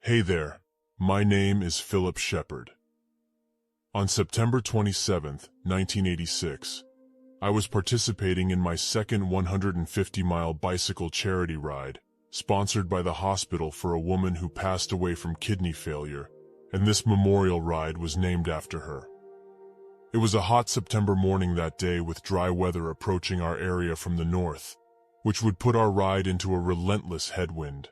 Hey there, my name is Philip Shepard. On September 27, 1986, I was participating in my second 150-mile bicycle charity ride, sponsored by the hospital for a woman who passed away from kidney failure, and this memorial ride was named after her. It was a hot September morning that day with dry weather approaching our area from the north, which would put our ride into a relentless headwind.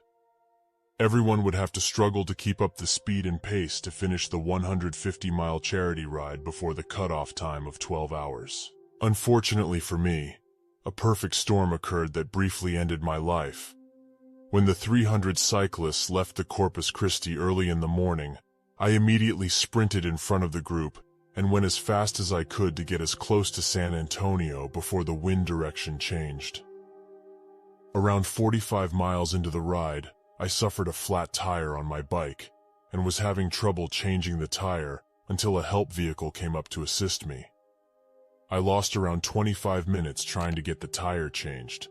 Everyone would have to struggle to keep up the speed and pace to finish the 150-mile charity ride before the cutoff time of 12 hours. Unfortunately for me, a perfect storm occurred that briefly ended my life. When the 300 cyclists left the Corpus Christi early in the morning, I immediately sprinted in front of the group and went as fast as I could to get as close to San Antonio before the wind direction changed. Around 45 miles into the ride, I suffered a flat tire on my bike and was having trouble changing the tire until a help vehicle came up to assist me. I lost around 25 minutes trying to get the tire changed.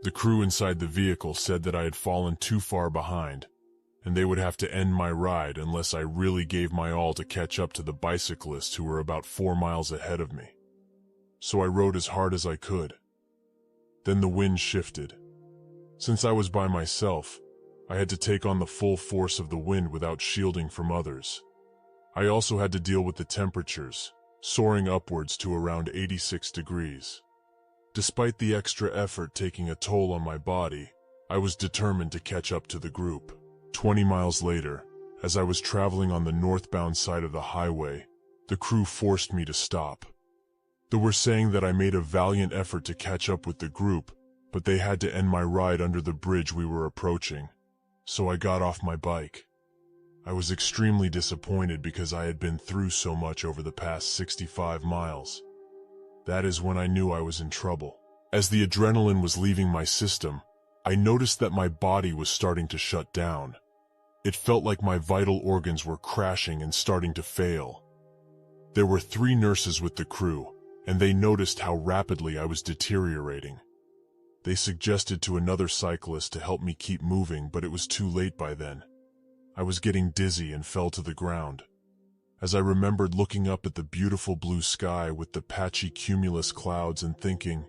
The crew inside the vehicle said that I had fallen too far behind, and they would have to end my ride unless I really gave my all to catch up to the bicyclists who were about 4 miles ahead of me. So I rode as hard as I could. Then the wind shifted. Since I was by myself, I had to take on the full force of the wind without shielding from others. I also had to deal with the temperatures, soaring upwards to around 86 degrees. Despite the extra effort taking a toll on my body, I was determined to catch up to the group. 20 miles later, as I was traveling on the northbound side of the highway, the crew forced me to stop. They were saying that I made a valiant effort to catch up with the group, but they had to end my ride under the bridge we were approaching. So I got off my bike. I was extremely disappointed because I had been through so much over the past 65 miles. That is when I knew I was in trouble. As the adrenaline was leaving my system, I noticed that my body was starting to shut down. It felt like my vital organs were crashing and starting to fail. There were 3 nurses with the crew, and they noticed how rapidly I was deteriorating. They suggested to another cyclist to help me keep moving, but it was too late by then. I was getting dizzy and fell to the ground. As I remembered looking up at the beautiful blue sky with the patchy cumulus clouds and thinking,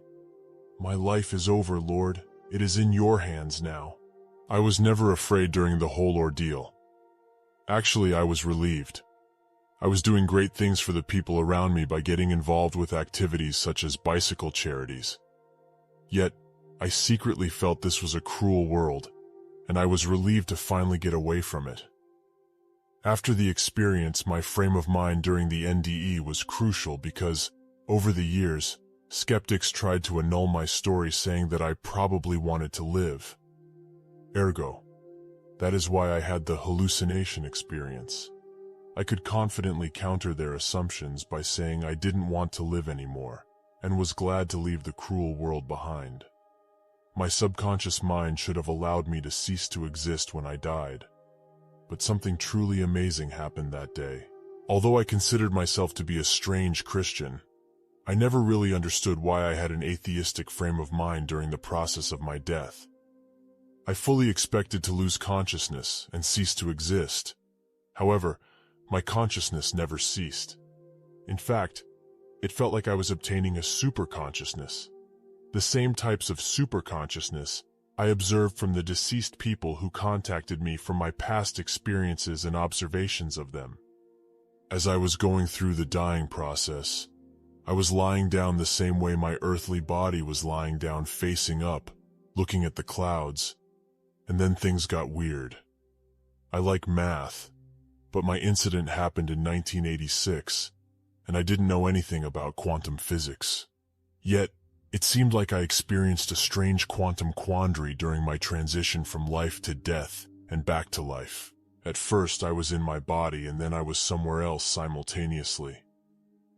"My life is over, Lord. It is in your hands now." I was never afraid during the whole ordeal. Actually, I was relieved. I was doing great things for the people around me by getting involved with activities such as bicycle charities. Yet, I secretly felt this was a cruel world, and I was relieved to finally get away from it. After the experience, my frame of mind during the NDE was crucial because, over the years, skeptics tried to annul my story saying that I probably wanted to live. Ergo, that is why I had the hallucination experience. I could confidently counter their assumptions by saying I didn't want to live anymore, and was glad to leave the cruel world behind. My subconscious mind should have allowed me to cease to exist when I died. But something truly amazing happened that day. Although I considered myself to be a strange Christian, I never really understood why I had an atheistic frame of mind during the process of my death. I fully expected to lose consciousness and cease to exist. However, my consciousness never ceased. In fact, it felt like I was obtaining a superconsciousness. The same types of superconsciousness I observed from the deceased people who contacted me from my past experiences and observations of them. As I was going through the dying process, I was lying down the same way my earthly body was lying down facing up, looking at the clouds, and then things got weird. I like math, but my incident happened in 1986, and I didn't know anything about quantum physics. Yet, it seemed like I experienced a strange quantum quandary during my transition from life to death and back to life. At first I was in my body and then I was somewhere else simultaneously.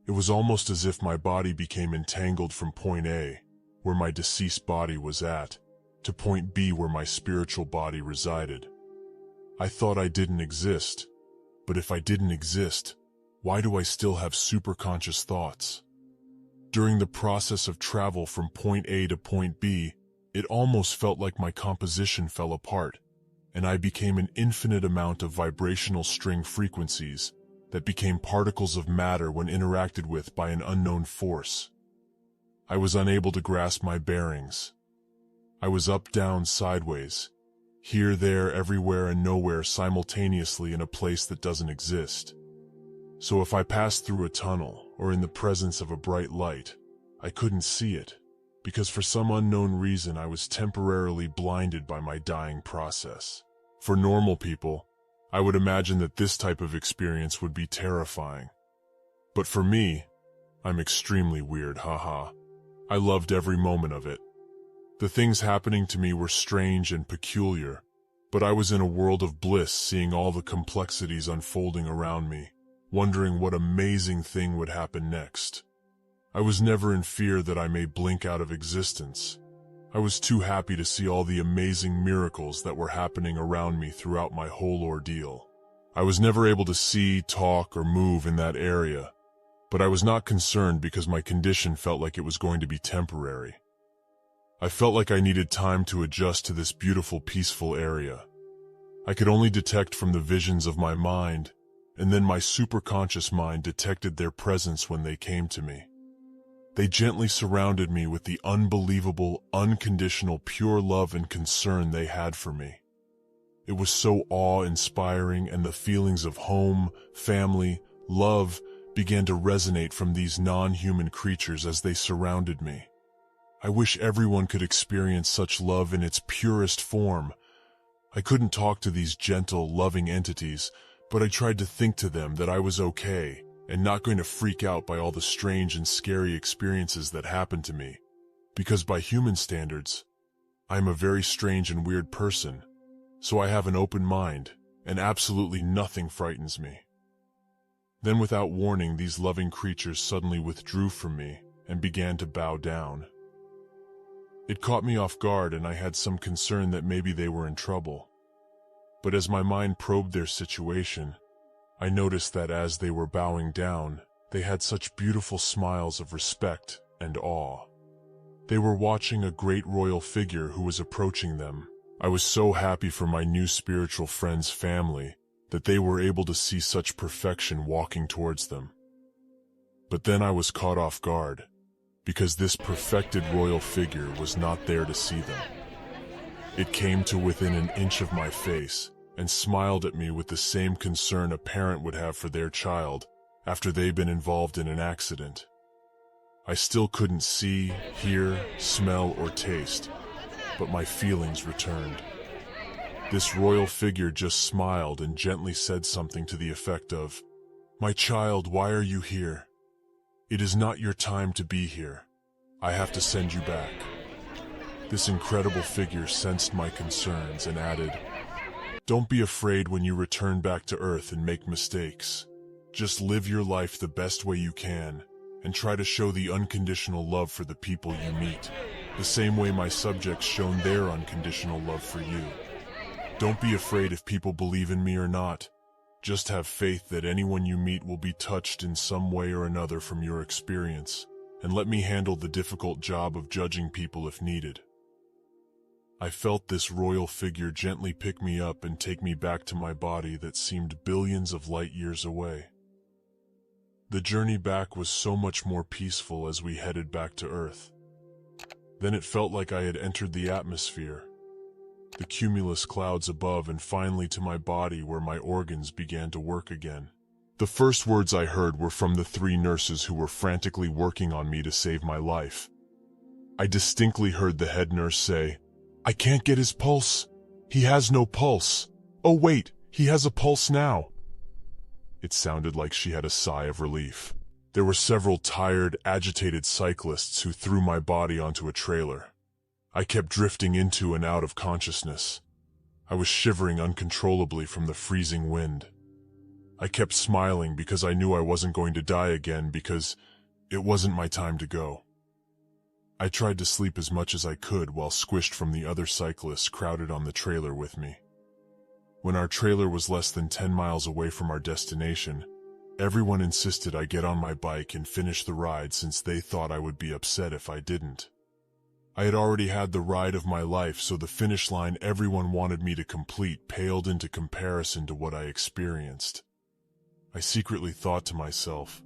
It was almost as if my body became entangled from point A, where my deceased body was at, to point B where my spiritual body resided. I thought I didn't exist, but if I didn't exist, why do I still have superconscious thoughts? During the process of travel from point A to point B, it almost felt like my composition fell apart, and I became an infinite amount of vibrational string frequencies that became particles of matter when interacted with by an unknown force. I was unable to grasp my bearings. I was up, down, sideways, here, there, everywhere, and nowhere simultaneously in a place that doesn't exist. So if I passed through a tunnel or in the presence of a bright light, I couldn't see it, because for some unknown reason I was temporarily blinded by my dying process. For normal people, I would imagine that this type of experience would be terrifying. But for me, I'm extremely weird, haha. I loved every moment of it. The things happening to me were strange and peculiar, but I was in a world of bliss, seeing all the complexities unfolding around me, wondering what amazing thing would happen next. I was never in fear that I may blink out of existence. I was too happy to see all the amazing miracles that were happening around me throughout my whole ordeal. I was never able to see, talk, or move in that area, but I was not concerned because my condition felt like it was going to be temporary. I felt like I needed time to adjust to this beautiful, peaceful area. I could only detect from the visions of my mind, and then my superconscious mind detected their presence when they came to me. They gently surrounded me with the unbelievable, unconditional, pure love and concern they had for me. It was so awe-inspiring, and the feelings of home, family, love began to resonate from these non-human creatures as they surrounded me. I wish everyone could experience such love in its purest form. I couldn't talk to these gentle, loving entities, but I tried to think to them that I was okay and not going to freak out by all the strange and scary experiences that happened to me. Because by human standards, I am a very strange and weird person, so I have an open mind, and absolutely nothing frightens me. Then without warning, these loving creatures suddenly withdrew from me and began to bow down. It caught me off guard, and I had some concern that maybe they were in trouble. But as my mind probed their situation, I noticed that as they were bowing down, they had such beautiful smiles of respect and awe. They were watching a great royal figure who was approaching them. I was so happy for my new spiritual friend's family that they were able to see such perfection walking towards them. But then I was caught off guard, because this perfected royal figure was not there to see them. It came to within an inch of my face and smiled at me with the same concern a parent would have for their child after they've been involved in an accident. I still couldn't see, hear, smell, or taste, but my feelings returned. This royal figure just smiled and gently said something to the effect of, "My child, why are you here? It is not your time to be here. I have to send you back." This incredible figure sensed my concerns and added, "Don't be afraid when you return back to Earth and make mistakes. Just live your life the best way you can, and try to show the unconditional love for the people you meet, the same way my subjects shown their unconditional love for you. Don't be afraid if people believe in me or not. Just have faith that anyone you meet will be touched in some way or another from your experience, and let me handle the difficult job of judging people if needed." I felt this royal figure gently pick me up and take me back to my body that seemed billions of light years away. The journey back was so much more peaceful as we headed back to Earth. Then it felt like I had entered the atmosphere, the cumulus clouds above, and finally to my body where my organs began to work again. The first words I heard were from the 3 nurses who were frantically working on me to save my life. I distinctly heard the head nurse say, "I can't get his pulse. He has no pulse. Oh wait, he has a pulse now." It sounded like she had a sigh of relief. There were several tired, agitated cyclists who threw my body onto a trailer. I kept drifting into and out of consciousness. I was shivering uncontrollably from the freezing wind. I kept smiling because I knew I wasn't going to die again, because it wasn't my time to go. I tried to sleep as much as I could while squished from the other cyclists crowded on the trailer with me. When our trailer was less than 10 miles away from our destination, everyone insisted I get on my bike and finish the ride since they thought I would be upset if I didn't. I had already had the ride of my life, so the finish line everyone wanted me to complete paled into comparison to what I experienced. I secretly thought to myself,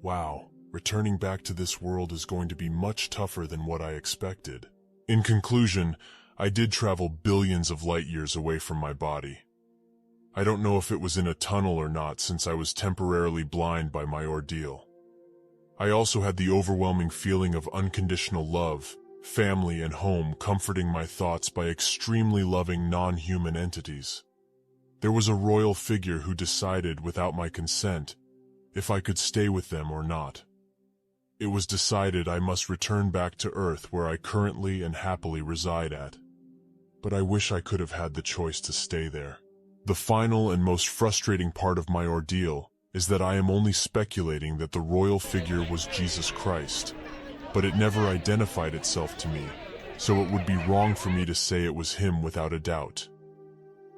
wow, returning back to this world is going to be much tougher than what I expected. In conclusion, I did travel billions of light years away from my body. I don't know if it was in a tunnel or not, since I was temporarily blind by my ordeal. I also had the overwhelming feeling of unconditional love, family and home comforting my thoughts by extremely loving non-human entities. There was a royal figure who decided, without my consent, if I could stay with them or not. It was decided I must return back to Earth, where I currently and happily reside at. But I wish I could have had the choice to stay there. The final and most frustrating part of my ordeal is that I am only speculating that the royal figure was Jesus Christ, but it never identified itself to me, so it would be wrong for me to say it was him without a doubt.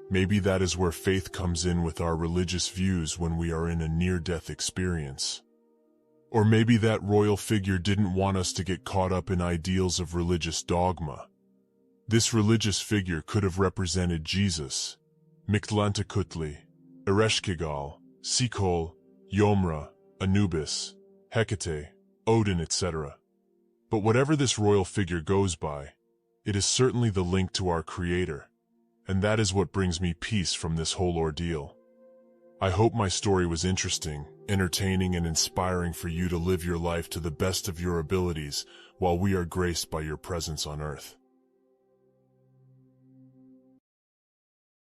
Maybe that is where faith comes in with our religious views when we are in a near-death experience. Or maybe that royal figure didn't want us to get caught up in ideals of religious dogma. This religious figure could have represented Jesus, Mictlantecuhtli, Ereshkigal, Sikol, Yomra, Anubis, Hecate, Odin, etc. But whatever this royal figure goes by, it is certainly the link to our Creator, and that is what brings me peace from this whole ordeal. I hope my story was interesting, entertaining, and inspiring for you to live your life to the best of your abilities while we are graced by your presence on Earth.